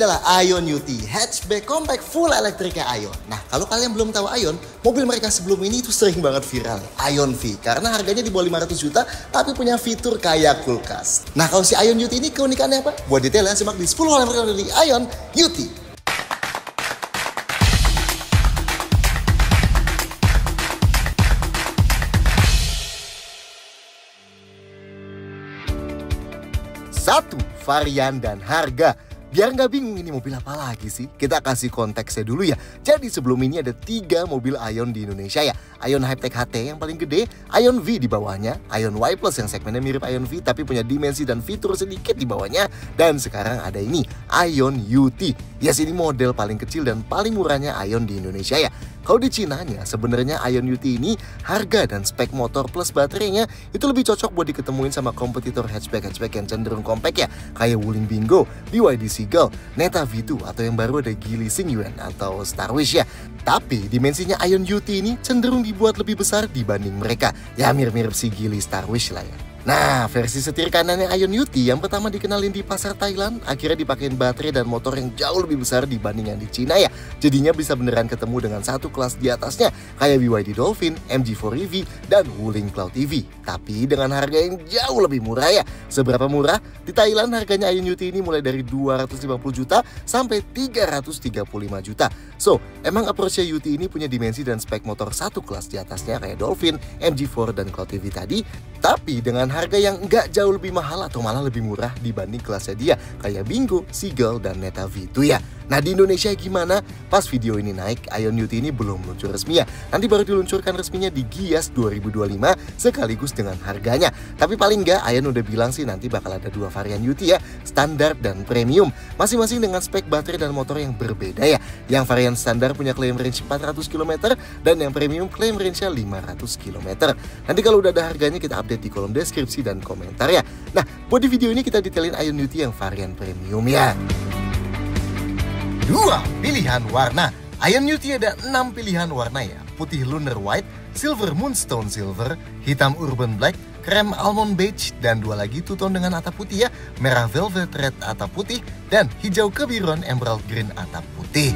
adalah Ion UT, hatchback compact full elektriknya Ion. Nah, kalau kalian belum tahu Ion, mobil mereka sebelum ini itu sering banget viral. Ion V, karena harganya di bawah 500 juta, tapi punya fitur kayak kulkas. Nah, kalau si Ion UT ini keunikannya apa? Buat detailnya, simak di 10 hal yang terkenal dari Ion UT. Satu, varian dan harga. Biar nggak bingung ini mobil apa lagi sih, kita kasih konteksnya dulu ya. Jadi sebelum ini ada 3 mobil Ion di Indonesia ya. Ion Hypertech HT yang paling gede, Ion V di bawahnya, Ion Y Plus yang segmennya mirip Ion V tapi punya dimensi dan fitur sedikit di bawahnya. Dan sekarang ada ini, Ion UT. Ya sini model paling kecil dan paling murahnya Ion di Indonesia ya. Kalau di Cinanya sebenarnya Ion UT ini harga dan spek motor plus baterainya itu lebih cocok buat diketemuin sama kompetitor hatchback yang cenderung compact ya, kayak Wuling Bingo, BYD Seagull, Neta V2 atau yang baru ada Geely Xingyuan atau Starwish ya. Tapi dimensinya Ion UT ini cenderung dibuat lebih besar dibanding mereka. Ya mirip-mirip si Geely Starwish lah ya. Nah, versi setir kanannya Ion UT yang pertama dikenalin di pasar Thailand, akhirnya dipakein baterai dan motor yang jauh lebih besar dibanding yang di Cina ya. Jadinya bisa beneran ketemu dengan satu kelas di atasnya, kayak BYD Dolphin, MG4 EV, dan Wuling Cloud EV. Tapi dengan harga yang jauh lebih murah ya. Seberapa murah? Di Thailand harganya Ion UT ini mulai dari 250 juta sampai 335 juta. So, emang approach-nya UT ini punya dimensi dan spek motor satu kelas di atasnya kayak Dolphin, MG4, dan Cloud EV tadi. Tapi dengan harga yang nggak jauh lebih mahal atau malah lebih murah dibanding kelasnya dia kayak Bingo, Seagull, dan Neta V2 ya. Nah di Indonesia gimana? Pas video ini naik, Ion UT ini belum meluncur resmi ya. Nanti baru diluncurkan resminya di Gias 2025 sekaligus dengan harganya. Tapi paling nggak Ion udah bilang sih nanti bakal ada 2 varian UT ya, standar dan premium. Masing-masing dengan spek baterai dan motor yang berbeda ya. Yang varian standar punya claim range 400 km dan yang premium claim range-nya 500 km. Nanti kalau udah ada harganya kita update di kolom deskripsi dan komentar ya. Nah, buat di video ini kita detailin Ion UT yang varian premium ya. 2 pilihan warna. Ion UT ada 6 pilihan warna ya. Putih Lunar White, Silver Moonstone Silver, hitam Urban Black, krem Almond Beige, dan 2 lagi two-tone dengan atap putih ya. Merah Velvet Red atap putih, dan hijau kebiruan Emerald Green atap putih.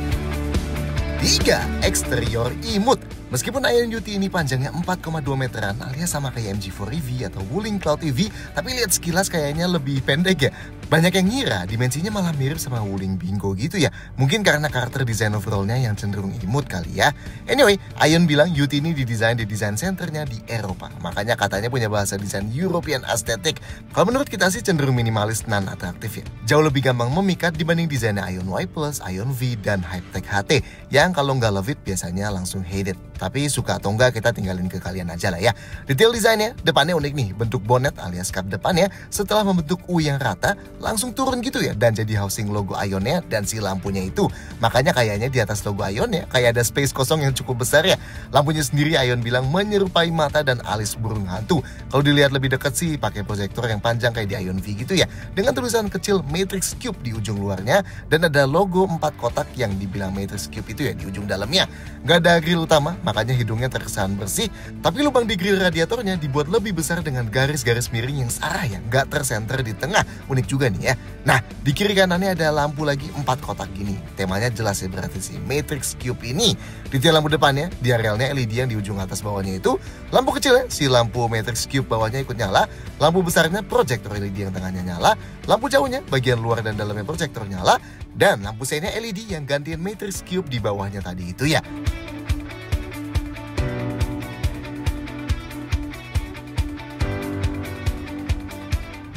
3. Eksterior imut. Meskipun Ion UT ini panjangnya 4,2 meteran alias sama kayak MG4 EV atau Wuling Cloud EV, tapi lihat sekilas kayaknya lebih pendek ya. Banyak yang ngira dimensinya malah mirip sama Wuling Bingo gitu ya. Mungkin karena karakter desain overallnya yang cenderung imut kali ya. Anyway, Ion bilang UT ini didesain di desain centernya di Eropa. Makanya katanya punya bahasa desain European aesthetic. Kalau menurut kita sih cenderung minimalis non atraktif ya. Jauh lebih gampang memikat dibanding desainnya Ion Y Plus, Ion V, dan Hypertech HT. Yang kalau nggak love it biasanya langsung hate it. Tapi suka atau enggak kita tinggalin ke kalian aja lah ya. Detail desainnya, depannya unik nih. Bentuk bonnet alias kap depannya setelah membentuk U yang rata langsung turun gitu ya. Dan jadi housing logo Ionnya dan si lampunya itu. Makanya kayaknya di atas logo Ionnya kayak ada space kosong yang cukup besar ya. Lampunya sendiri Ion bilang menyerupai mata dan alis burung hantu. Kalau dilihat lebih dekat sih pakai proyektor yang panjang kayak di Ion V gitu ya. Dengan tulisan kecil Matrix Cube di ujung luarnya. Dan ada logo 4 kotak yang dibilang Matrix Cube itu ya di ujung dalamnya. Nggak ada grill utama, makanya hidungnya terkesan bersih. Tapi lubang di grill radiatornya dibuat lebih besar dengan garis-garis miring yang searah ya, nggak tersenter di tengah. Unik juga nih ya. Nah, di kiri kanannya ada lampu lagi 4 kotak gini. Temanya jelas ya berarti si Matrix Cube ini. Detail lampu depannya, di arealnya LED yang di ujung atas bawahnya itu. Lampu kecilnya, si lampu Matrix Cube bawahnya ikut nyala. Lampu besarnya proyektor LED yang tengahnya nyala. Lampu jauhnya, bagian luar dan dalamnya proyektor nyala. Dan lampu seinnya LED yang gantiin Matrix Cube di bawahnya tadi itu ya.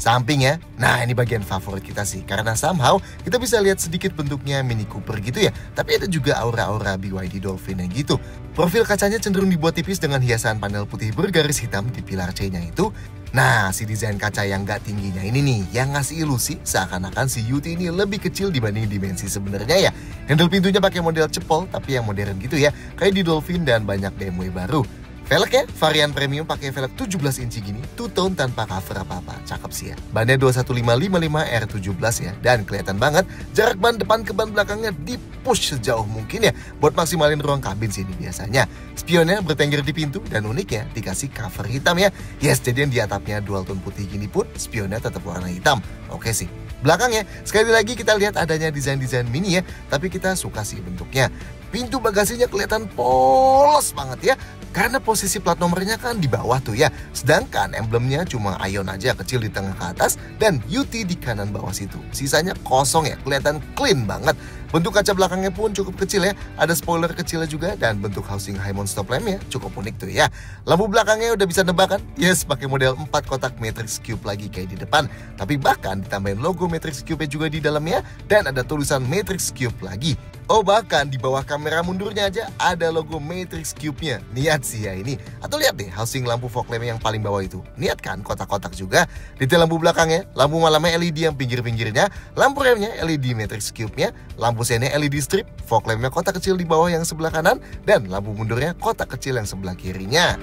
Samping ya, nah ini bagian favorit kita sih. Karena somehow kita bisa lihat sedikit bentuknya Mini Cooper gitu ya. Tapi ada juga aura-aura BYD Dolphin yang gitu. Profil kacanya cenderung dibuat tipis dengan hiasan panel putih bergaris hitam di pilar C-nya itu. Nah, si desain kaca yang gak tingginya ini nih, yang ngasih ilusi seakan-akan si UT ini lebih kecil dibanding dimensi sebenarnya ya. Handle pintunya pakai model cepol, tapi yang modern gitu ya. Kayak di Dolphin dan banyak BMW baru. Velgnya varian premium pakai velg 17 inci gini, two-tone tanpa cover apa-apa. Cakep sih ya. Bannya 21555 R17 ya. Dan kelihatan banget jarak ban depan ke ban belakangnya di-push sejauh mungkin ya. Buat maksimalin ruang kabin sini biasanya. Spionnya bertengger di pintu dan uniknya dikasih cover hitam ya. Yes, jadi yang di atapnya dual tone putih gini pun spionnya tetap warna hitam. Oke sih. Belakangnya, sekali lagi kita lihat adanya desain-desain mini ya. Tapi kita suka sih bentuknya. Pintu bagasinya kelihatan polos banget ya. Karena posisi plat nomornya kan di bawah tuh ya. Sedangkan emblemnya cuma Ion aja kecil di tengah ke atas dan UT di kanan bawah situ. Sisanya kosong ya, kelihatan clean banget. Bentuk kaca belakangnya pun cukup kecil ya. Ada spoiler kecilnya juga dan bentuk housing high mount stop lampnya cukup unik tuh ya. Lampu belakangnya udah bisa nebak kan? Yes, pakai model 4 kotak Matrix Cube lagi kayak di depan. Tapi bahkan ditambahin logo Matrix Cube juga di dalamnya dan ada tulisan Matrix Cube lagi. Oh, bahkan di bawah kamera mundurnya aja ada logo Matrix Cube-nya. Niat sih ya ini. Atau lihat deh housing lampu fog lamp yang paling bawah itu. Niat kan kotak-kotak juga. Detail lampu belakangnya, lampu malamnya LED yang pinggir-pinggirnya, lampu remnya LED Matrix Cube-nya, lampu sennya LED strip, fog lamp-nya kotak kecil di bawah yang sebelah kanan, dan lampu mundurnya kotak kecil yang sebelah kirinya.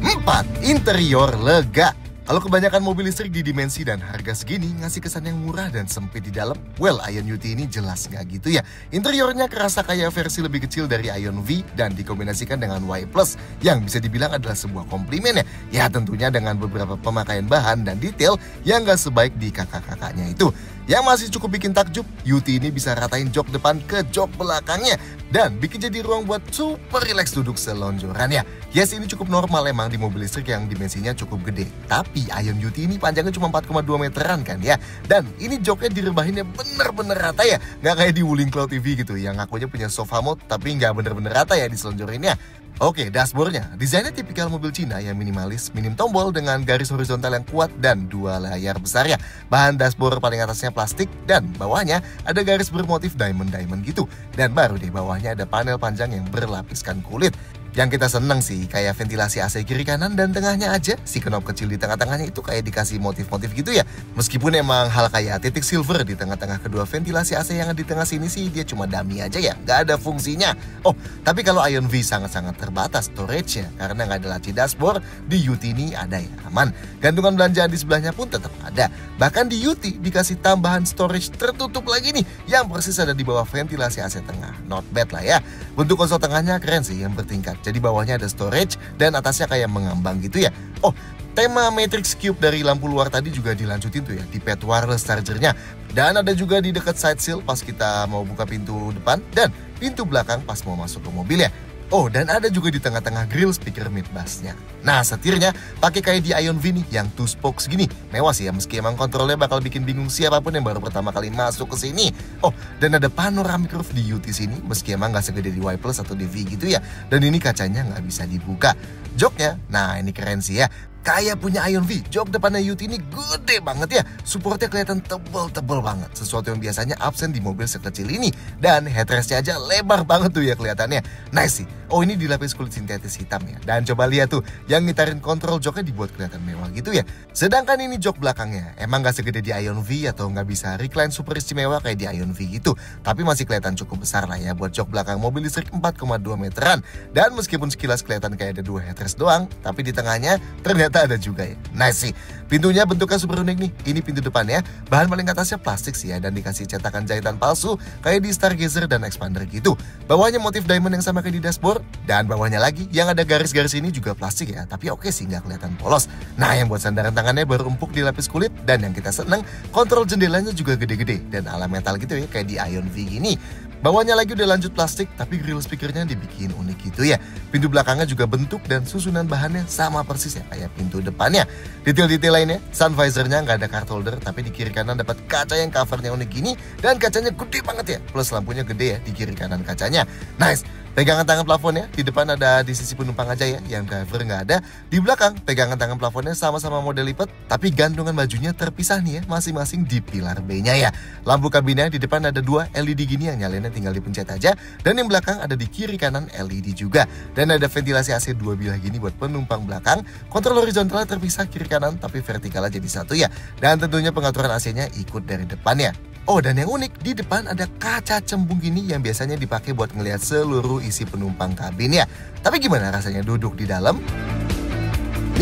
4. Interior lega. Kalau kebanyakan mobil listrik di dimensi dan harga segini ngasih kesan yang murah dan sempit di dalam, well, Ion UT ini jelas nggak gitu ya. Interiornya kerasa kayak versi lebih kecil dari Ion V dan dikombinasikan dengan Y Plus yang bisa dibilang adalah sebuah komplimen ya. Ya tentunya dengan beberapa pemakaian bahan dan detail yang nggak sebaik di kakak-kakaknya itu. Yang masih cukup bikin takjub, UT ini bisa ratain jok depan ke jok belakangnya dan bikin jadi ruang buat super relax duduk selonjoran ya. Yes, ini cukup normal emang di mobil listrik yang dimensinya cukup gede. Tapi Ion UT ini panjangnya cuma 4,2 meteran kan ya. Dan ini joknya direbahinnya bener-bener rata ya. Nggak kayak di Wuling Cloud TV gitu yang ngakunya punya sofa mode tapi nggak bener-bener rata ya diselonjorinnya. Oke, dashboardnya. Desainnya tipikal mobil Cina yang minimalis, minim tombol dengan garis horizontal yang kuat dan 2 layar besar ya. Bahan dashboard paling atasnya plastik dan bawahnya ada garis bermotif diamond-diamond gitu. Dan baru di bawahnya ada panel panjang yang berlapiskan kulit. Yang kita seneng sih kayak ventilasi AC kiri kanan dan tengahnya aja. Si knob kecil di tengah-tengahnya itu kayak dikasih motif-motif gitu ya. Meskipun emang hal kayak titik silver di tengah-tengah kedua ventilasi AC yang di tengah sini sih dia cuma dummy aja ya, nggak ada fungsinya. Oh, tapi kalau Ion V sangat-sangat terbatas storage-nya karena nggak ada laci dashboard. Di UT ini ada ya, aman. Gantungan belanjaan di sebelahnya pun tetap ada. Bahkan di UT dikasih tambahan storage tertutup lagi nih yang persis ada di bawah ventilasi AC tengah. Not bad lah ya. Bentuk konsol tengahnya keren sih yang bertingkat. Jadi bawahnya ada storage dan atasnya kayak mengambang gitu ya. Oh, tema Matrix Cube dari lampu luar tadi juga dilanjutin tuh ya di pad wireless chargernya. Dan ada juga di dekat side sill pas kita mau buka pintu depan dan pintu belakang pas mau masuk ke mobil ya. Oh, dan ada juga di tengah-tengah grill speaker mid bassnya. Nah, setirnya pakai kayak di Ion V nih yang 2 spokes gini. Mewah sih ya, meski emang kontrolnya bakal bikin bingung siapapun yang baru pertama kali masuk ke sini. Oh, dan ada panoramic roof di UT sini, meski emang nggak segede di Y Plus atau di V gitu ya. Dan ini kacanya nggak bisa dibuka. Joknya, nah ini keren sih ya. Kayak punya Ion V, jok depannya UT ini gede banget ya. Supportnya kelihatan tebel-tebel banget. Sesuatu yang biasanya absen di mobil sekecil ini. Dan headrestnya aja lebar banget tuh ya kelihatannya. Nice sih. Oh, ini dilapis kulit sintetis hitam ya. Dan coba lihat tuh, yang ngitarin kontrol joknya dibuat kelihatan mewah gitu ya. Sedangkan ini jok belakangnya. Emang gak segede di Ion V atau gak bisa recline super istimewa kayak di Ion V gitu. Tapi masih kelihatan cukup besar lah ya buat jok belakang mobil listrik 4,2 meteran. Dan meskipun sekilas kelihatan kayak ada 2 headrest doang, tapi di tengahnya ternyata ada juga ya. Nice sih. Pintunya bentuknya super unik nih. Ini pintu depannya, bahan paling atasnya plastik sih ya dan dikasih cetakan jahitan palsu kayak di Stargazer dan Expander gitu. Bawahnya motif diamond yang sama kayak di dashboard dan bawahnya lagi yang ada garis-garis ini juga plastik ya. Tapi oke sih nggak kelihatan polos. Nah, yang buat sandaran tangannya baru empuk dilapis kulit dan yang kita seneng kontrol jendelanya juga gede-gede dan ala metal gitu ya kayak di Ion V gini. Bawahnya lagi udah lanjut plastik, tapi grill speakernya dibikin unik gitu ya. Pintu belakangnya juga bentuk dan susunan bahannya sama persis ya kayak pintu depannya. Detail-detail lainnya, sun visornya nggak ada card holder, tapi di kiri kanan dapat kaca yang covernya unik gini dan kacanya gede banget ya. Plus lampunya gede ya di kiri kanan kacanya. Nice. Pegangan tangan plafonnya di depan ada di sisi penumpang aja ya, yang driver nggak ada. Di belakang pegangan tangan plafonnya sama-sama model lipat, tapi gantungan bajunya terpisah nih ya, masing-masing di pilar B-nya ya. Lampu kabinnya di depan ada 2 LED gini yang nyalainnya tinggal dipencet aja, dan yang belakang ada di kiri kanan LED juga. Dan ada ventilasi AC 2 bilah gini buat penumpang belakang. Kontrol horizontalnya terpisah kiri kanan, tapi vertikalnya jadi satu ya. Dan tentunya pengaturan AC-nya ikut dari depannya. Oh, dan yang unik, di depan ada kaca cembung gini yang biasanya dipakai buat ngelihat seluruh isi penumpang kabin ya. Tapi gimana rasanya duduk di dalam?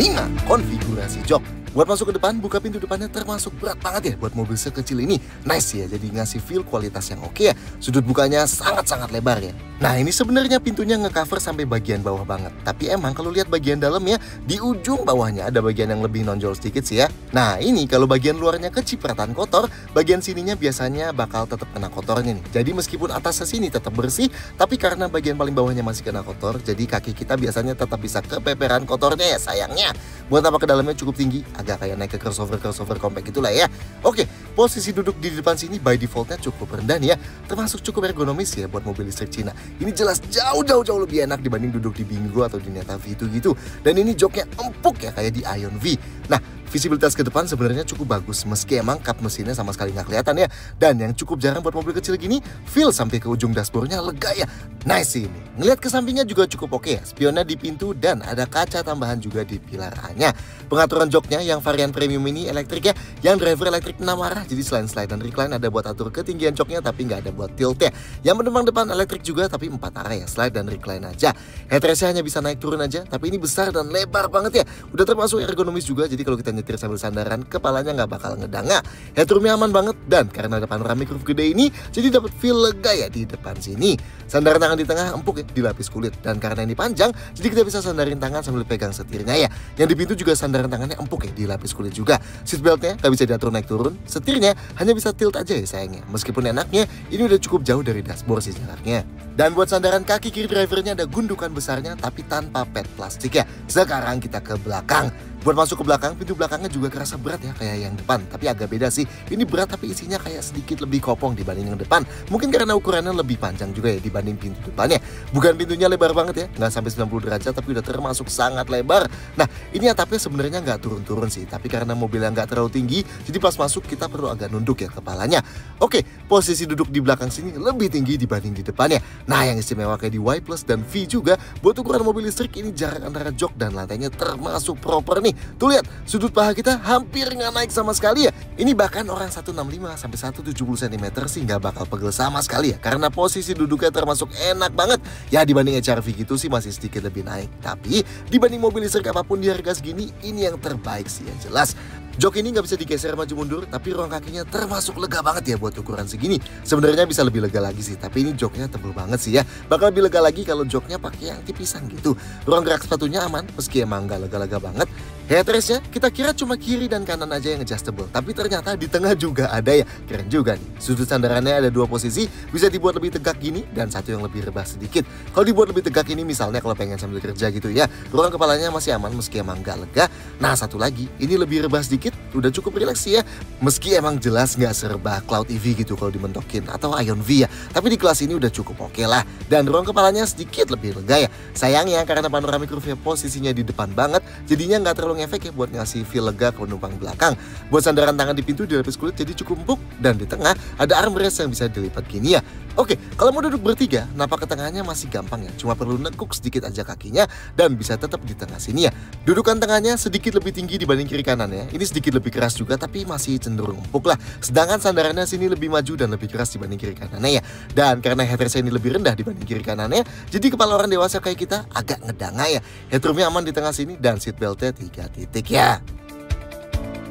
5. Konfigurasi jok. Buat masuk ke depan, buka pintu depannya termasuk berat banget ya buat mobil sekecil ini. Nice ya, jadi ngasih feel kualitas yang oke ya. Sudut bukanya sangat-sangat lebar ya. Nah, ini sebenarnya pintunya ngecover sampai bagian bawah banget. Tapi emang kalau lihat bagian dalamnya, di ujung bawahnya ada bagian yang lebih nonjol sedikit sih ya. Nah, ini kalau bagian luarnya kecipratan kotor, bagian sininya biasanya bakal tetap kena kotornya nih. Jadi meskipun atasnya sini tetap bersih, tapi karena bagian paling bawahnya masih kena kotor, jadi kaki kita biasanya tetap bisa kepeperan kotornya ya sayangnya. Buat apa ke dalamnya cukup tinggi, agak kayak naik ke crossover compact gitulah ya. Oke, posisi duduk di depan sini by defaultnya cukup rendah nih ya, termasuk cukup ergonomis ya buat mobil listrik Cina. Ini jelas jauh lebih enak dibanding duduk di Bingo atau di Neta V2 gitu. Dan ini joknya empuk ya kayak di Ion V. Nah, visibilitas ke depan sebenarnya cukup bagus meski emang kap mesinnya sama sekali nggak kelihatan ya. Dan yang cukup jarang buat mobil kecil gini, feel sampai ke ujung dashboardnya lega ya. Nice ini. Ngelihat ke sampingnya juga cukup oke ya. Spionnya di pintu dan ada kaca tambahan juga di pilar A-nya. Pengaturan joknya yang varian premium ini elektrik ya, yang driver elektrik 6 arah. Jadi selain slide dan recline ada buat atur ketinggian joknya tapi nggak ada buat tilt ya. Yang penumpang depan elektrik juga tapi 4 arah ya, slide dan recline aja. Headrestnya hanya bisa naik turun aja, tapi ini besar dan lebar banget ya. Udah termasuk ergonomis juga, jadi kalau kita nyetir sambil sandaran, kepalanya nggak bakal ngedanga. Headroomnya aman banget, dan karena ada panoramic roof gede ini, jadi dapat feel lega ya di depan sini. Sandaran tangan di tengah empuk ya, dilapis kulit. Dan karena ini panjang, jadi kita bisa sandarin tangan sambil pegang setirnya ya. Yang di pintu juga sandaran tangannya empuk ya, dilapis kulit juga. Seatbeltnya nggak bisa diatur naik turun, setirnya hanya bisa tilt aja ya sayangnya. Meskipun enaknya, ini udah cukup jauh dari dashboard sih jaraknya. Dan buat sandaran kaki kiri drivernya ada gundukan besarnya tapi tanpa pad plastik ya. Sekarang kita ke belakang. Buat masuk ke belakang, pintu belakangnya juga kerasa berat ya kayak yang depan. Tapi agak beda sih, ini berat tapi isinya kayak sedikit lebih kopong dibanding yang depan. Mungkin karena ukurannya lebih panjang juga ya dibanding pintu depannya. Bukan pintunya lebar banget ya, nggak sampai 90 derajat tapi udah termasuk sangat lebar. Nah, ini atapnya sebenarnya nggak turun-turun sih, tapi karena mobilnya nggak terlalu tinggi, jadi pas masuk kita perlu agak nunduk ya kepalanya. Oke, posisi duduk di belakang sini lebih tinggi dibanding di depannya. Nah, yang istimewa kayak di Y Plus dan V juga, buat ukuran mobil listrik ini jarak antara jok dan lantainya termasuk proper nih. Tuh lihat, sudut paha kita hampir nggak naik sama sekali ya. Ini bahkan orang 165 sampai 170 cm sih nggak bakal pegel sama sekali ya. Karena posisi duduknya termasuk enak banget. Ya dibanding HR-V gitu sih masih sedikit lebih naik. Tapi dibanding mobil listrik apapun di harga segini, ini yang terbaik sih ya jelas. Jok ini nggak bisa digeser maju mundur, tapi ruang kakinya termasuk lega banget ya buat ukuran segini. Sebenarnya bisa lebih lega lagi sih, tapi ini joknya tebel banget sih ya. Bakal lebih lega lagi kalau joknya pakai yang tipisan gitu. Ruang gerak sepatunya aman, meski emang nggak lega-lega banget. Headrestnya kita kira cuma kiri dan kanan aja yang adjustable, tapi ternyata di tengah juga ada ya. Keren juga nih. Sudut sandarannya ada 2 posisi, bisa dibuat lebih tegak gini dan satu yang lebih rebah sedikit. Kalau dibuat lebih tegak ini misalnya kalau pengen sambil kerja gitu ya, ruang kepalanya masih aman meski emang nggak lega. Nah satu lagi, ini lebih rebah sedikit, udah cukup rileks ya. Meski emang jelas nggak serba Cloud EV gitu kalau dimentokin atau Ion V ya, tapi di kelas ini udah cukup oke lah. Dan ruang kepalanya sedikit lebih lega ya. Sayangnya karena panoramic roof-nya posisinya di depan banget, jadinya nggak terlalu ngefek ya buat ngasih feel lega ke penumpang belakang. Buat sandaran tangan di pintu dilapis kulit jadi cukup empuk, dan di tengah ada armrest yang bisa dilipat gini ya. Oke, kalau mau duduk bertiga, napak ke tengahnya masih gampang ya. Cuma perlu nekuk sedikit aja kakinya dan bisa tetap di tengah sini ya. Dudukan tengahnya sedikit lebih tinggi dibanding kiri kanan ya. Ini sedikit lebih keras juga tapi masih cenderung empuk lah. Sedangkan sandarannya sini lebih maju dan lebih keras dibanding kiri kanannya ya. Dan karena headrestnya ini lebih rendah dibanding kiri kanannya, jadi kepala orang dewasa kayak kita agak ngedanga ya. Headroomnya aman di tengah sini dan seatbeltnya 3 titik ya.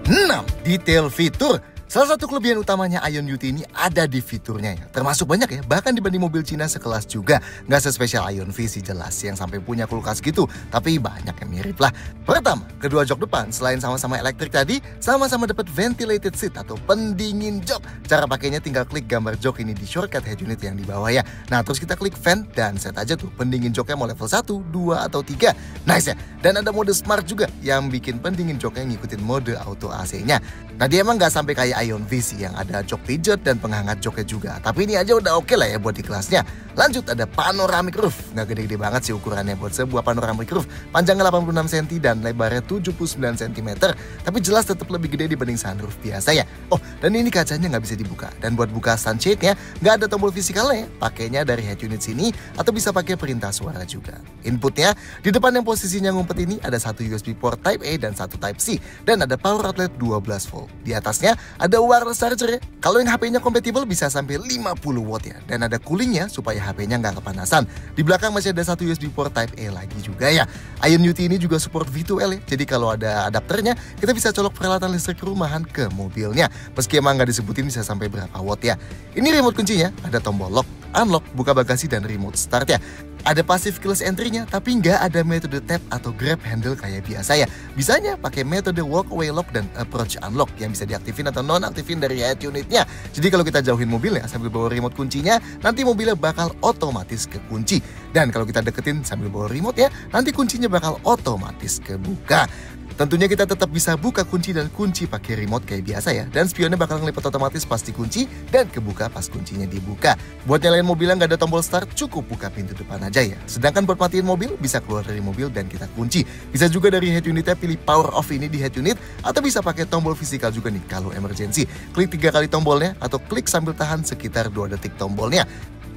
6. Detail fitur. Salah satu kelebihan utamanya Ion UT ini ada di fiturnya ya. Termasuk banyak ya, bahkan dibanding mobil Cina sekelas juga. Nggak sespesial Ion V sih jelas, yang sampai punya kulkas gitu. Tapi banyak yang mirip lah. Pertama, kedua jok depan selain sama-sama elektrik tadi, sama-sama dapat ventilated seat atau pendingin jok. Cara pakainya tinggal klik gambar jok ini di shortcut head unit yang di bawah ya. Nah terus kita klik fan dan set aja tuh pendingin joknya mau level 1, 2, atau 3. Nice ya. Dan ada mode smart juga yang bikin pendingin joknya ngikutin mode auto AC-nya. Nah dia emang nggak sampai kayak Ion V sih yang ada jok pijet dan penghangat joknya juga. Tapi ini aja udah oke lah ya buat di kelasnya. Lanjut ada panoramic roof. Nggak gede-gede banget sih ukurannya buat sebuah panoramic roof. Panjangnya 86 cm dan lebarnya 79 cm. Tapi jelas tetap lebih gede dibanding sunroof biasa ya. Oh dan ini kacanya nggak bisa dibuka. Dan buat buka sunshade-nya nggak ada tombol fisikalnya ya. Pakainya dari head unit sini atau bisa pakai perintah suara juga. Inputnya di depan yang posisinya ngumpet ini ada satu USB port Type A dan satu Type C. Dan ada power outlet 12 volt. Di atasnya ada Ada wireless charger ya. Kalau yang HP-nya kompatibel bisa sampai 50 watt ya. Dan ada coolingnya supaya HP-nya nggak kepanasan. Di belakang masih ada satu USB port Type A lagi juga ya. Ion UT ini juga support V2L ya. Jadi kalau ada adapternya, kita bisa colok peralatan listrik rumahan ke mobilnya. Meski emang nggak disebutin bisa sampai berapa watt ya. Ini remote kuncinya, ada tombol lock, unlock, buka bagasi, dan remote start ya. Ada passive keyless entry-nya, tapi nggak ada metode tap atau grab handle kayak biasa ya. Bisanya pakai metode walk away lock dan approach unlock yang bisa diaktifin atau non-aktifin dari head unitnya. Jadi kalau kita jauhin mobilnya sambil bawa remote kuncinya, nanti mobilnya bakal otomatis kekunci. Dan kalau kita deketin sambil bawa remote ya, nanti kuncinya bakal otomatis kebuka. Tentunya kita tetap bisa buka kunci dan kunci pakai remote kayak biasa ya. Dan spionnya bakal ngelipat otomatis pas dikunci dan kebuka pas kuncinya dibuka. Buat nyalain mobilnya nggak ada tombol start, cukup buka pintu depan aja ya. Sedangkan buat matiin mobil, bisa keluar dari mobil dan kita kunci. Bisa juga dari head unitnya pilih power off ini di head unit, atau bisa pakai tombol fisikal juga nih kalau emergency. Klik 3 kali tombolnya atau klik sambil tahan sekitar 2 detik tombolnya.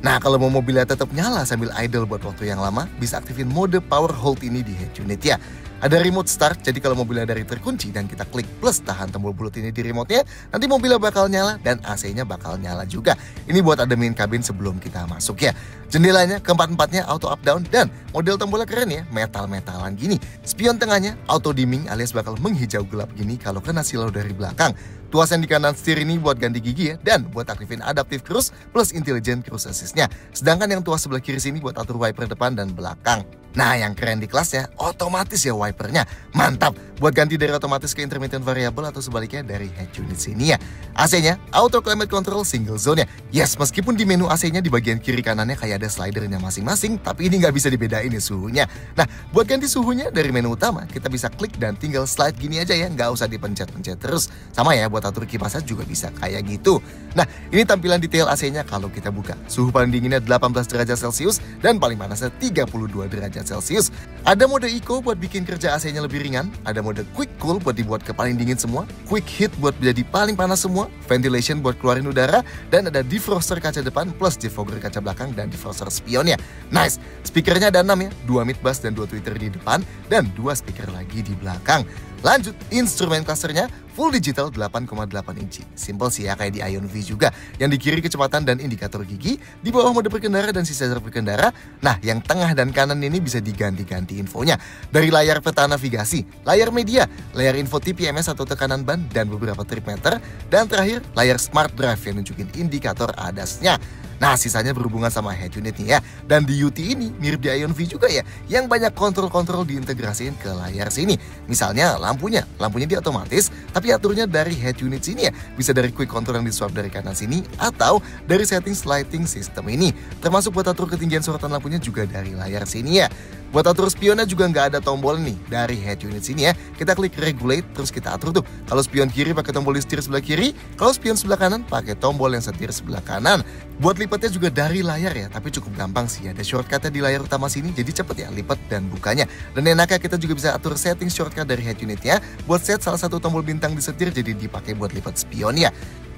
Nah, kalau mau mobilnya tetap nyala sambil idle buat waktu yang lama, bisa aktifin mode power hold ini di head unit ya. Ada remote start, jadi kalau mobilnya dari terkunci dan kita klik plus tahan tombol bulat ini di remote-nya, nanti mobilnya bakal nyala dan AC-nya bakal nyala juga. Ini buat ademin kabin sebelum kita masuk ya. Jendelanya keempat-empatnya auto up down dan model tombolnya keren ya, metal-metalan gini. Spion tengahnya auto dimming alias bakal menghijau gelap gini kalau kena silau dari belakang. Tuas yang di kanan setir ini buat ganti gigi ya, dan buat aktifin adaptive cruise plus intelligent cruise assist-nya. Sedangkan yang tuas sebelah kiri sini buat atur wiper depan dan belakang. Nah, yang keren di kelasnya, otomatis ya wipernya. Mantap, buat ganti dari otomatis ke intermittent variable atau sebaliknya dari head unit sini ya. AC-nya, auto climate control single zone ya. Yes, meskipun di menu AC-nya di bagian kiri kanannya kayak ada slidernya masing-masing, tapi ini nggak bisa dibedain ya suhunya. Nah, buat ganti suhunya dari menu utama, kita bisa klik dan tinggal slide gini aja ya, nggak usah dipencet-pencet terus. Sama ya, buat atur kipasan juga bisa kayak gitu. Nah, ini tampilan detail AC-nya kalau kita buka. Suhu paling dinginnya 18 derajat Celcius dan paling panasnya 32 derajat Celcius. Ada mode Eco buat bikin kerja AC-nya lebih ringan. Ada mode Quick Cool buat dibuat ke paling dingin semua. Quick Heat buat jadi paling panas semua. Ventilation buat keluarin udara. Dan ada defroster kaca depan plus defogger kaca belakang dan defroster spionnya. Nice! Speakernya ada 6 ya. 2 mid bass dan 2 tweeter di depan. Dan 2 speaker lagi di belakang. Lanjut, instrumen clusternya full digital 8,8 inci. Simple sih ya, kayak di Ion V juga. Yang di kiri kecepatan dan indikator gigi, di bawah mode berkendara dan sisa berkendara. Nah, yang tengah dan kanan ini bisa diganti-ganti infonya. Dari layar peta navigasi, layar media, layar info TPMS atau tekanan ban, dan beberapa trip meter. Dan terakhir, layar smart drive yang nunjukin indikator ADAS-nya. Nah, sisanya berhubungan sama head unit nih ya. Dan di UT ini mirip di Ion V juga ya, yang banyak kontrol-kontrol diintegrasiin ke layar sini. Misalnya lampunya dia otomatis, tapi aturnya dari head unit sini ya. Bisa dari quick control yang di-swap dari kanan sini, atau dari settings lighting system ini. Termasuk buat atur ketinggian sorotan lampunya juga dari layar sini ya. Buat atur spionnya juga nggak ada tombol nih dari head unit sini ya. Kita klik regulate terus kita atur tuh. Kalau spion kiri pakai tombol di setir sebelah kiri, kalau spion sebelah kanan pakai tombol yang setir sebelah kanan. Buat lipatnya juga dari layar ya, tapi cukup gampang sih. Ada shortcutnya di layar utama sini, jadi cepet ya lipat dan bukanya. Dan enaknya kita juga bisa atur setting shortcut dari head unitnya. Buat set salah satu tombol bintang di setir jadi dipakai buat lipat spion ya.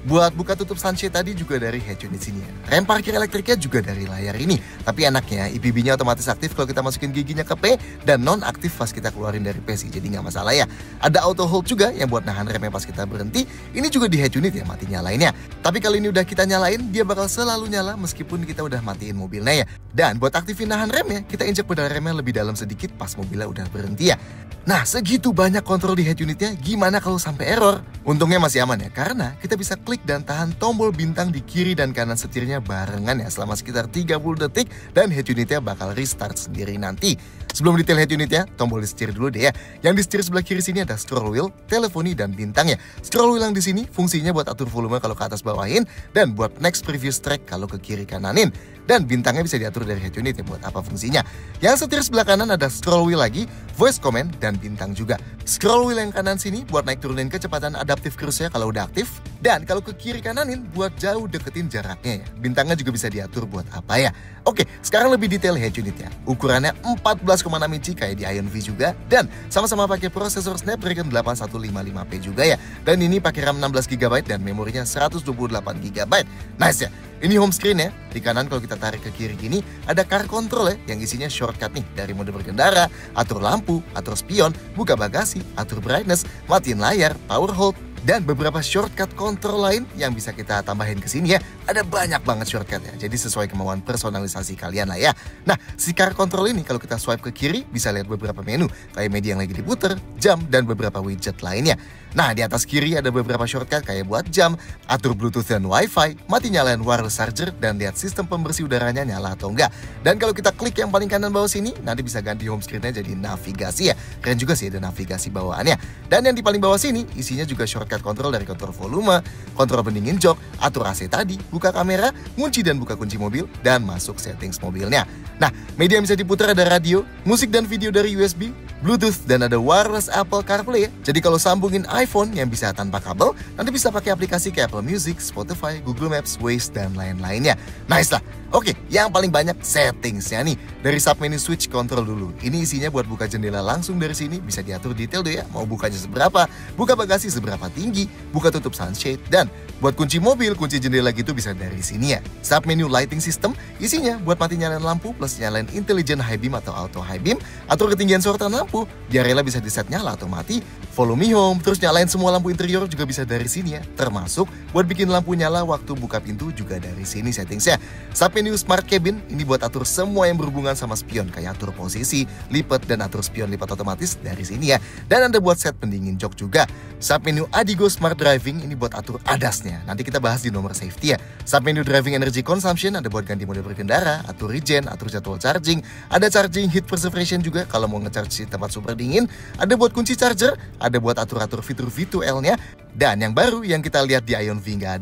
Buat buka tutup sunshade tadi juga dari head unit sini ya. Rem parkir elektriknya juga dari layar ini. Tapi enaknya EPB-nya otomatis aktif kalau kita masukin giginya ke P dan non aktif pas kita keluarin dari P sih. Jadi nggak masalah ya. Ada auto hold juga yang buat nahan remnya pas kita berhenti. Ini juga di head unit ya, mati nyalainnya. Tapi kalau ini udah kita nyalain, dia bakal selalu nyala meskipun kita udah matiin mobilnya ya. Dan buat aktifin nahan remnya, kita injek pedal remnya lebih dalam sedikit pas mobilnya udah berhenti ya. Nah, segitu banyak kontrol di head unitnya, gimana kalau sampai error? Untungnya masih aman ya, karena kita bisa klik dan tahan tombol bintang di kiri dan kanan setirnya barengan ya selama sekitar 30 detik dan head unitnya bakal restart sendiri nanti. Sebelum detail head unitnya, tombol di setir dulu deh ya. Yang di setir sebelah kiri sini ada scroll wheel, teleponi, dan bintang ya. Scroll wheel yang di sini fungsinya buat atur volume kalau ke atas bawahin dan buat next previous track kalau ke kiri kananin. Dan bintangnya bisa diatur dari head unit ya buat apa fungsinya. Yang setir sebelah kanan ada scroll wheel lagi, voice command, dan bintang juga. Scroll wheel yang kanan sini buat naik turunin kecepatan adaptive cruise-nya kalau udah aktif. Dan kalau ke kiri kananin buat jauh deketin jaraknya ya. Bintangnya juga bisa diatur buat apa ya. Oke, sekarang lebih detail head unitnya. Ukurannya 14,6 inci kayak di Ion V juga. Dan sama-sama pakai prosesor Snapdragon 8155P juga ya. Dan ini pakai RAM 16GB dan memorinya 128GB. Nice ya. Ini home screen ya. Di kanan kalau kita tarik ke kiri gini, ada car control ya, yang isinya shortcut nih. Dari mode berkendara, atur lampu, atur spion, buka bagasi, atur brightness, matiin layar, power hold, Dan beberapa shortcut kontrol lain yang bisa kita tambahin ke sini ya. Ada banyak banget shortcutnya, jadi sesuai kemauan personalisasi kalian lah ya. Nah, si car control ini kalau kita swipe ke kiri bisa lihat beberapa menu, kayak media yang lagi diputer, jam, dan beberapa widget lainnya. Nah, di atas kiri ada beberapa shortcut kayak buat jam, atur Bluetooth dan Wi-Fi, mati nyalain wireless charger, dan lihat sistem pembersih udaranya nyala atau enggak. Dan kalau kita klik yang paling kanan bawah sini, nanti bisa ganti home screen-nya jadi navigasi ya. Keren juga sih ada navigasi bawaannya. Dan yang di paling bawah sini, isinya juga shortcut kontrol dari kontrol volume, kontrol pendingin jok, atur AC tadi, buka kamera, kunci dan buka kunci mobil, dan masuk settings mobilnya. Nah, media yang bisa diputar ada radio, musik dan video dari USB, Bluetooth, dan ada wireless Apple CarPlay ya. Jadi kalau sambungin iPhone yang bisa tanpa kabel, nanti bisa pakai aplikasi kayak Apple Music, Spotify, Google Maps, Waze, dan lain-lainnya. Nice lah. Oke, yang paling banyak settingsnya nih. Dari submenu switch control dulu. Ini isinya buat buka jendela langsung dari sini. Bisa diatur detail deh ya. Mau bukanya seberapa, buka bagasi seberapa tinggi, buka tutup sunshade, dan buat kunci mobil, kunci jendela gitu bisa dari sini ya. Submenu lighting system isinya buat mati nyalain lampu plus nyalain intelligent high beam atau auto high beam. Atur ketinggian sorotan lampu, biar rela bisa di set nyala atau mati. Follow me home, terus nyalain semua lampu interior juga bisa dari sini ya. Termasuk buat bikin lampu nyala waktu buka pintu juga dari sini settingsnya. Submenu smart cabin ini buat atur semua yang berhubungan sama spion, kayak atur posisi, lipat, dan atur spion lipat otomatis dari sini ya. Dan ada buat set pendingin jok juga. Submenu Adigo Smart Driving ini buat atur ADAS-nya. Nanti kita bahas di nomor safety ya. Submenu Driving Energy Consumption ada buat ganti mode berkendara, atur regen, atur jadwal charging. Ada charging heat preservation juga kalau mau ngecharge di tempat super dingin. Ada buat kunci charger, ada buat atur-atur fitur V2L-nya. Dan yang baru yang kita lihat di Ion V nggak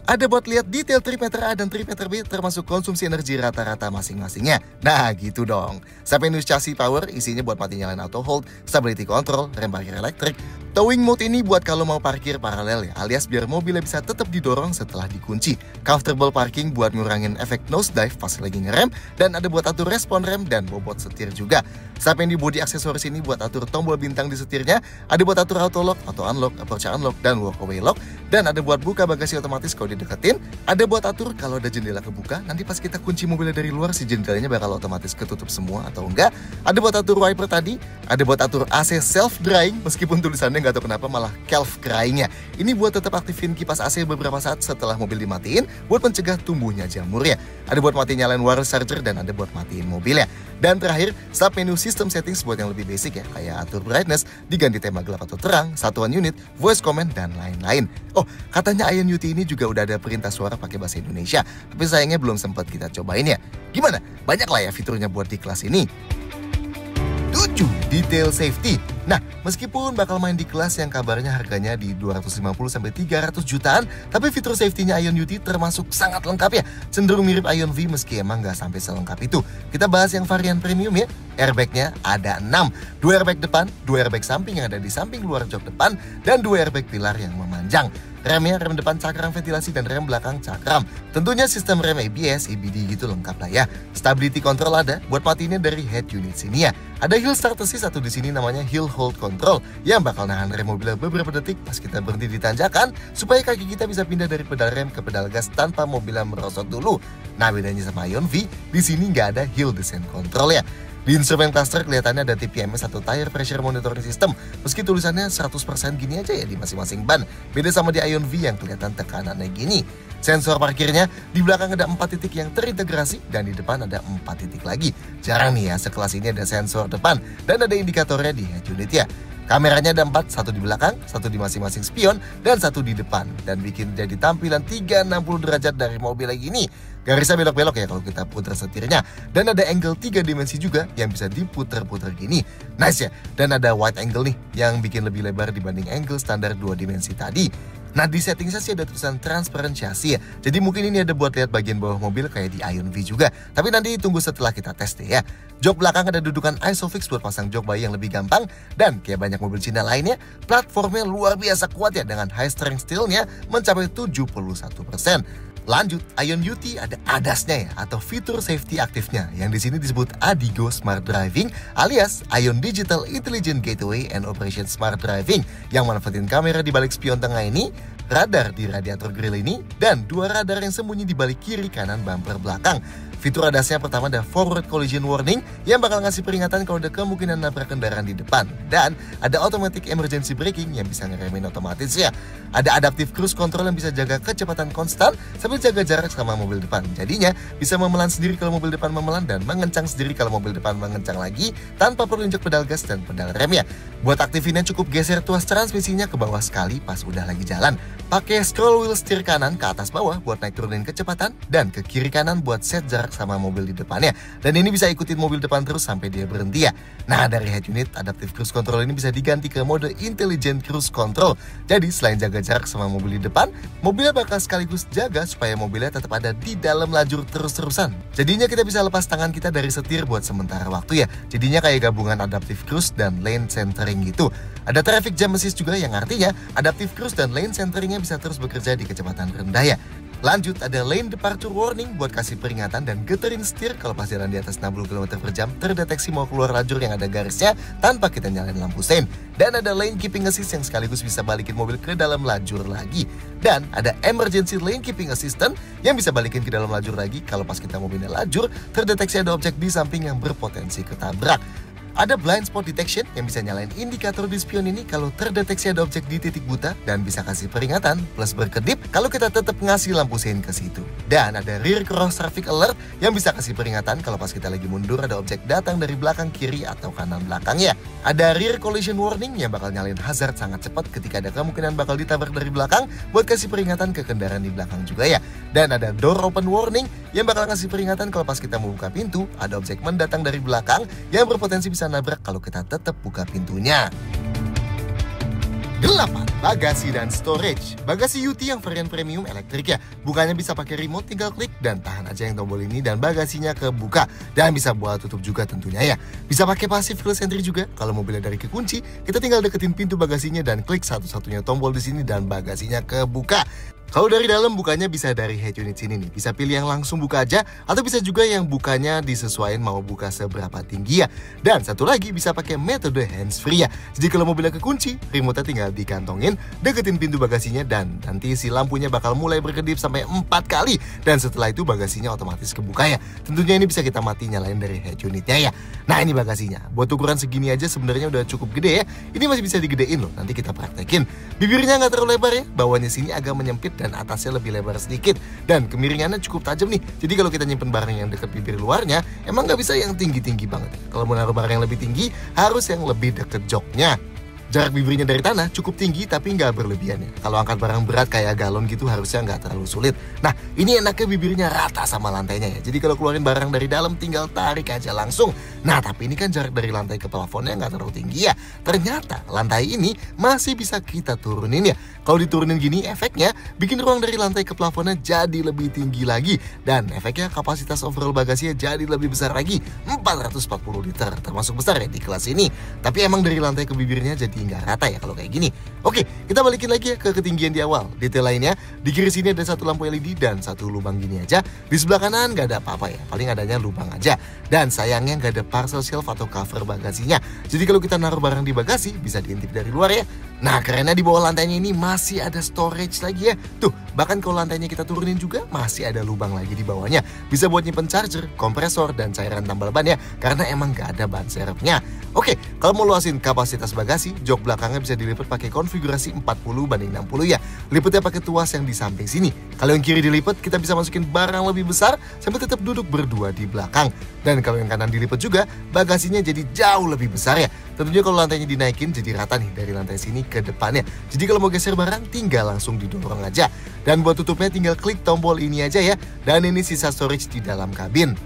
ada buat lihat detail trip meter A dan trip meter B termasuk konsumsi energi rata-rata masing-masingnya. Nah gitu dong. Submenu chassis power isinya buat mati nyalain auto hold, stability control, rem parkir elektrik. Towing mode ini buat kalau mau parkir paralel ya, alias biar mobilnya bisa tetap didorong setelah dikunci. Comfortable parking buat ngurangin efek nosedive pas lagi ngerem, dan ada buat atur respon rem dan bobot setir juga. Submenu body aksesoris ini buat atur tombol bintang di setirnya, ada buat atur auto lock, auto unlock, approach unlock, dan walkaway lock, dan ada buat buka bagasi otomatis kalau dideketin, ada buat atur kalau ada jendela kebuka, nanti pas kita kunci mobilnya dari luar si jendelanya bakal otomatis ketutup semua atau enggak. Ada buat atur wiper tadi, ada buat atur AC self drying meskipun tulisannya nggak tahu kenapa malah calf crying-nya. Ini buat tetap aktifin kipas AC beberapa saat setelah mobil dimatiin buat mencegah tumbuhnya jamurnya. Ada buat matiin nyalain wireless charger dan ada buat matiin mobilnya. Dan terakhir, submenu system settings buat yang lebih basic ya, kayak atur brightness, diganti tema gelap atau terang, satuan unit, voice command, dan lain-lain. Oh, katanya Ion UT ini juga udah ada perintah suara pakai bahasa Indonesia, tapi sayangnya belum sempat kita cobain ya. Gimana? Banyak lah ya fiturnya buat di kelas ini. 7. Detail safety. Nah, meskipun bakal main di kelas yang kabarnya harganya di 250-300 jutaan, tapi fitur safety-nya Ion UT termasuk sangat lengkap ya. Cenderung mirip Ion V meski emang nggak sampai selengkap itu. Kita bahas yang varian premium ya. Airbag-nya ada 6. 2 airbag depan, 2 airbag samping yang ada di samping luar jok depan, dan 2 airbag pilar yang memanjang. Remnya rem depan cakram ventilasi dan rem belakang cakram. Tentunya sistem rem ABS, EBD gitu lengkap lah ya. Stability control ada, buat matiinnya dari head unit sini ya. Ada hill start assist atau di sini namanya hill hold control yang bakal nahan rem mobilnya beberapa detik pas kita berhenti di tanjakan supaya kaki kita bisa pindah dari pedal rem ke pedal gas tanpa mobilnya merosot dulu. Nah bedanya sama Ion V, di sini nggak ada hill descent control ya. Di instrumen cluster kelihatannya ada TPMS atau Tire Pressure Monitoring System. Meski tulisannya 100% gini aja ya di masing-masing ban. Beda sama di Ion V yang kelihatan tekanannya gini. Sensor parkirnya di belakang ada 4 titik yang terintegrasi dan di depan ada 4 titik lagi. Jarang nih ya sekelas ini ada sensor depan dan ada indikatornya di head unit ya. Kameranya ada 4, 1 di belakang, 1 di masing-masing spion, dan 1 di depan. Dan bikin jadi tampilan 360 derajat dari mobil lagi ini. Garisnya belok-belok ya kalau kita putar setirnya. Dan ada angle 3 dimensi juga yang bisa diputar-putar gini. Nice ya. Dan ada wide angle nih yang bikin lebih lebar dibanding angle standar 2 dimensi tadi. Nah di settingnya sih ada tulisan transparent chassis ya. Jadi mungkin ini ada buat lihat bagian bawah mobil kayak di Ion V juga. Tapi nanti tunggu setelah kita tes deh ya. Jok belakang ada dudukan Isofix buat pasang jok bayi yang lebih gampang. Dan kayak banyak mobil Cina lainnya, platformnya luar biasa kuat ya dengan high strength steel-nya mencapai 71%. Lanjut, Ion UT ada ADAS-nya ya, atau fitur safety aktifnya, yang di sini disebut Adigo Smart Driving alias Ion Digital Intelligent Gateway and Operation Smart Driving, yang manfaatin kamera di balik spion tengah ini, radar di radiator grill ini, dan 2 radar yang sembunyi di balik kiri kanan bumper belakang. Fitur ADAS-nya pertama ada Forward Collision Warning yang bakal ngasih peringatan kalau ada kemungkinan nabrak kendaraan di depan. Dan ada Automatic Emergency Braking yang bisa ngeremin otomatis ya. Ada Adaptive Cruise Control yang bisa jaga kecepatan konstan sambil jaga jarak sama mobil depan. Jadinya bisa memelan sendiri kalau mobil depan memelan dan mengencang sendiri kalau mobil depan mengencang lagi tanpa perlu injek pedal gas dan pedal rem ya. Buat aktifinnya cukup geser tuas transmisinya ke bawah sekali pas udah lagi jalan. Pakai scroll wheel setir kanan ke atas bawah buat naik turunin kecepatan dan ke kiri kanan buat set jarak sama mobil di depannya. Dan ini bisa ikutin mobil depan terus sampai dia berhenti ya. Nah, dari head unit Adaptive Cruise Control ini bisa diganti ke mode Intelligent Cruise Control. Jadi selain jaga jarak sama mobil di depan, mobilnya bakal sekaligus jaga supaya mobilnya tetap ada di dalam lajur terus-terusan. Jadinya kita bisa lepas tangan kita dari setir buat sementara waktu ya. Jadinya kayak gabungan Adaptive Cruise dan Lane Centering gitu. Ada Traffic Jam Assist juga yang artinya Adaptive Cruise dan Lane Centeringnya bisa terus bekerja di kecepatan rendah ya. Lanjut ada Lane Departure Warning buat kasih peringatan dan geterin setir kalau pas jalan di atas 60 km per jam terdeteksi mau keluar lajur yang ada garisnya tanpa kita nyalain lampu sein. Dan ada Lane Keeping Assist yang sekaligus bisa balikin mobil ke dalam lajur lagi. Dan ada Emergency Lane Keeping Assistant yang bisa balikin ke dalam lajur lagi kalau pas kita mau pindah lajur terdeteksi ada objek di samping yang berpotensi ketabrak. Ada Blind Spot Detection yang bisa nyalain indikator di spion ini kalau terdeteksi ada objek di titik buta dan bisa kasih peringatan plus berkedip kalau kita tetap ngasih lampu sein ke situ. Dan ada Rear Cross Traffic Alert yang bisa kasih peringatan kalau pas kita lagi mundur ada objek datang dari belakang kiri atau kanan belakangnya. Ada Rear Collision Warning yang bakal nyalain hazard sangat cepat ketika ada kemungkinan bakal ditabrak dari belakang buat kasih peringatan ke kendaraan di belakang juga ya. Dan ada Door Open Warning yang bakal ngasih peringatan kalau pas kita mau buka pintu ada objek mendatang dari belakang yang berpotensi bisa nabrak kalau kita tetap buka pintunya. 8. Bagasi dan storage. Bagasi UT yang varian premium elektrik ya. Bukanya bisa pakai remote, tinggal klik dan tahan aja yang tombol ini dan bagasinya kebuka. Dan bisa buat tutup juga tentunya ya. Bisa pakai passive keyless entry juga. Kalau mobilnya dari kekunci, kita tinggal deketin pintu bagasinya dan klik satu-satunya tombol di sini dan bagasinya kebuka. Kalau dari dalam bukanya bisa dari head unit sini nih. Bisa pilih yang langsung buka aja atau bisa juga yang bukanya disesuaikan mau buka seberapa tinggi ya. Dan satu lagi bisa pakai metode hands free ya. Jadi kalau mobilnya kekunci, remote-nya tinggal dikantongin, deketin pintu bagasinya dan nanti si lampunya bakal mulai berkedip sampai 4 kali. Dan setelah itu bagasinya otomatis kebuka ya. Tentunya ini bisa kita mati nyalain dari head unitnya ya. Nah ini bagasinya. Buat ukuran segini aja sebenarnya udah cukup gede ya. Ini masih bisa digedein loh. Nanti kita praktekin. Bibirnya nggak terlalu lebar ya. Bawahnya sini agak menyempit dan atasnya lebih lebar sedikit dan kemiringannya cukup tajam nih. Jadi kalau kita nyimpen barang yang dekat bibir luarnya emang nggak bisa yang tinggi-tinggi banget. Kalau mau naruh barang yang lebih tinggi harus yang lebih deket joknya. Jarak bibirnya dari tanah cukup tinggi tapi nggak berlebihan ya. Kalau angkat barang berat kayak galon gitu harusnya nggak terlalu sulit. Nah ini enaknya bibirnya rata sama lantainya ya. Jadi kalau keluarin barang dari dalam tinggal tarik aja langsung. Nah tapi ini kan jarak dari lantai ke plafonnya nggak terlalu tinggi ya. Ternyata lantai ini masih bisa kita turunin ya. Kalau diturunin gini efeknya bikin ruang dari lantai ke plafonnya jadi lebih tinggi lagi. Dan efeknya kapasitas overall bagasinya jadi lebih besar lagi, 440 liter. Termasuk besar ya di kelas ini. Tapi emang dari lantai ke bibirnya jadi nggak rata ya kalau kayak gini. Oke, kita balikin lagi ya ke ketinggian di awal. Detail lainnya, di kiri sini ada satu lampu LED dan satu lubang gini aja. Di sebelah kanan nggak ada apa-apa ya, paling adanya lubang aja. Dan sayangnya nggak ada parcel shelf atau cover bagasinya. Jadi kalau kita naruh barang di bagasi bisa diintip dari luar ya. Nah kerennya di bawah lantainya ini masih ada storage lagi ya. Tuh, bahkan kalau lantainya kita turunin juga masih ada lubang lagi di bawahnya. Bisa buat nyimpen charger, kompresor, dan cairan tambal ban ya. Karena emang nggak ada ban serepnya. Oke, kalau mau luasin kapasitas bagasi, jok belakangnya bisa dilipat pakai konfigurasi 40/60 ya. Lipatnya pakai tuas yang di samping sini. Kalau yang kiri dilipat, kita bisa masukin barang lebih besar sambil tetap duduk berdua di belakang. Dan kalau yang kanan dilipat juga, bagasinya jadi jauh lebih besar ya. Tentunya kalau lantainya dinaikin jadi rata nih dari lantai sini ke depannya. Jadi kalau mau geser barang tinggal langsung didorong aja. Dan buat tutupnya tinggal klik tombol ini aja ya. Dan ini sisa storage di dalam kabin.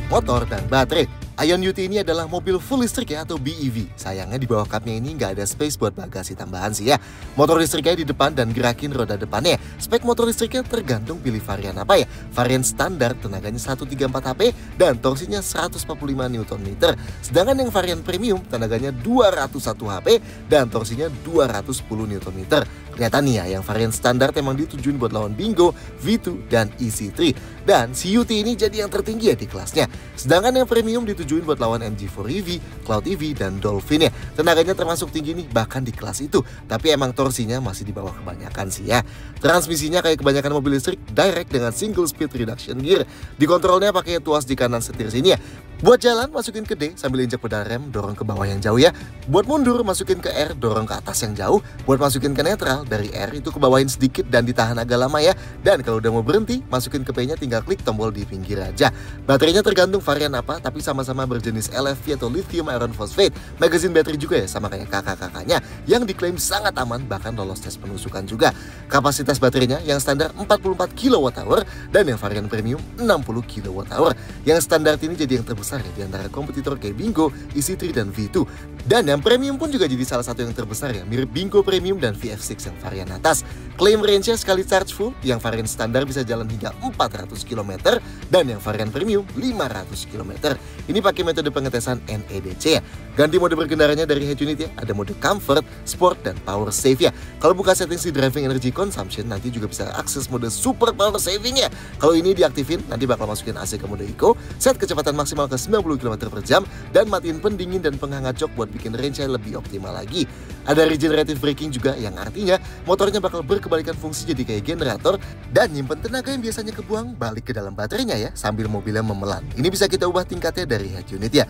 motor, dan baterai. Ion UT ini adalah mobil full listrik ya atau BEV. Sayangnya di bawah kapnya ini nggak ada space buat bagasi tambahan sih ya. Motor listriknya di depan dan gerakin roda depannya. Spek motor listriknya tergantung pilih varian apa ya. Varian standar tenaganya 134 HP dan torsinya 145 Nm. Sedangkan yang varian premium tenaganya 201 HP dan torsinya 210 Nm. Kelihatan nih ya, yang varian standar emang ditujuin buat lawan Bingo, V2, dan EC3. Dan si UT ini jadi yang tertinggi ya di kelasnya. Sedangkan yang premium ditujuin buat lawan MG4 EV, Cloud EV, dan Dolphin ya. Tenaganya termasuk tinggi nih bahkan di kelas itu. Tapi emang torsinya masih di bawah kebanyakan sih ya. Transmisinya kayak kebanyakan mobil listrik, direct dengan single speed reduction gear. Dikontrolnya pakai tuas di kanan setir sini ya. Buat jalan masukin ke D sambil injak pedal rem, dorong ke bawah yang jauh ya. Buat mundur masukin ke R, dorong ke atas yang jauh. Buat masukin ke netral, dari R itu ke bawahin sedikit dan ditahan agak lama ya. Dan kalau udah mau berhenti, masukin ke P-nya tinggal klik tombol di pinggir aja. Baterainya tergantung varian apa, tapi sama-sama berjenis LFP atau lithium iron phosphate. Magazine battery juga ya, sama kayak kakak-kakaknya yang diklaim sangat aman, bahkan lolos tes penusukan juga. Kapasitas baterainya yang standar 44 kWh dan yang varian premium 60 kWh. Yang standar ini jadi yang terbesar ya di antara kompetitor kayak Bingo, EC3, dan V2. Dan yang premium pun juga jadi salah satu yang terbesar ya, mirip Bingo Premium dan VF6 yang varian atas. Klaim range-nya sekali charge full, yang varian standar bisa jalan hingga 400 km dan yang varian premium 500 km. Ini pakai metode pengetesan NEDC ya. Ganti mode berkendaranya dari head unit ya, ada mode comfort, sport, dan power save ya. Kalau buka settings di driving energy consumption, nanti juga bisa akses mode super power saving ya. Kalau ini diaktifin, nanti bakal masukin AC ke mode eco, set kecepatan maksimal ke 90 km per jam, dan matiin pendingin dan penghangat jok buat bikin range-nya lebih optimal lagi. Ada regenerative braking juga yang artinya motornya bakal berkebalikan fungsi jadi kayak generator dan nyimpen tenaga yang biasanya kebuang balik ke dalam baterainya ya sambil mobilnya memelan. Ini bisa kita ubah tingkatnya dari head unit ya.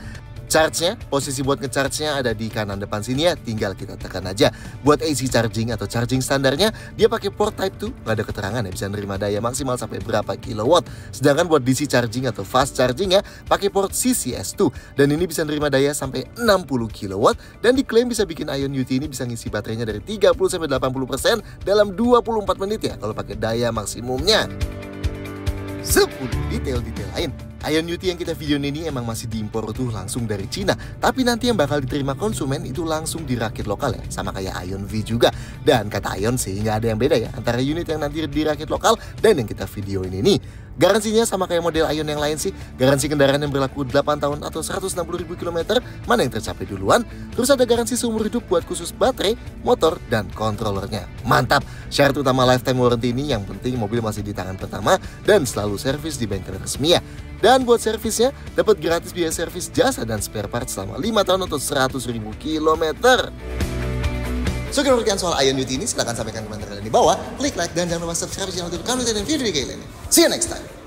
Charge-nya, posisi buat nge-charge-nya ada di kanan depan sini ya, tinggal kita tekan aja. Buat AC charging atau charging standarnya, dia pakai port Type 2, nggak ada keterangan ya, bisa nerima daya maksimal sampai berapa kilowatt. Sedangkan buat DC charging atau fast charging ya, pakai port CCS2, dan ini bisa nerima daya sampai 60 kilowatt, dan diklaim bisa bikin Ion UT ini bisa ngisi baterainya dari 30-80% dalam 24 menit ya, kalau pakai daya maksimumnya. 10 detail-detail lain. Ion UT yang kita videoin ini emang masih diimpor tuh langsung dari Cina. Tapi nanti yang bakal diterima konsumen itu langsung dirakit lokal ya. Sama kayak Ion V juga. Dan kata Ion sih nggak ada yang beda ya antara unit yang nanti dirakit lokal dan yang kita videoin ini. Garansinya sama kayak model Ion yang lain sih. Garansi kendaraan yang berlaku 8 tahun atau 160.000 km. Mana yang tercapai duluan. Terus ada garansi seumur hidup buat khusus baterai, motor, dan controllernya. Mantap. Syarat utama lifetime warranty ini yang penting mobil masih di tangan pertama dan selalu servis di bengkel resmi ya. Dan buat servisnya, dapat gratis biaya servis jasa dan spare part selama 5 tahun atau 100.000 km. So, kalau kalian soal Ion UT ini, silahkan sampaikan komentar kalian di bawah. Klik like dan jangan lupa subscribe channel YouTube kami dan video kayak lainnya. See you next time.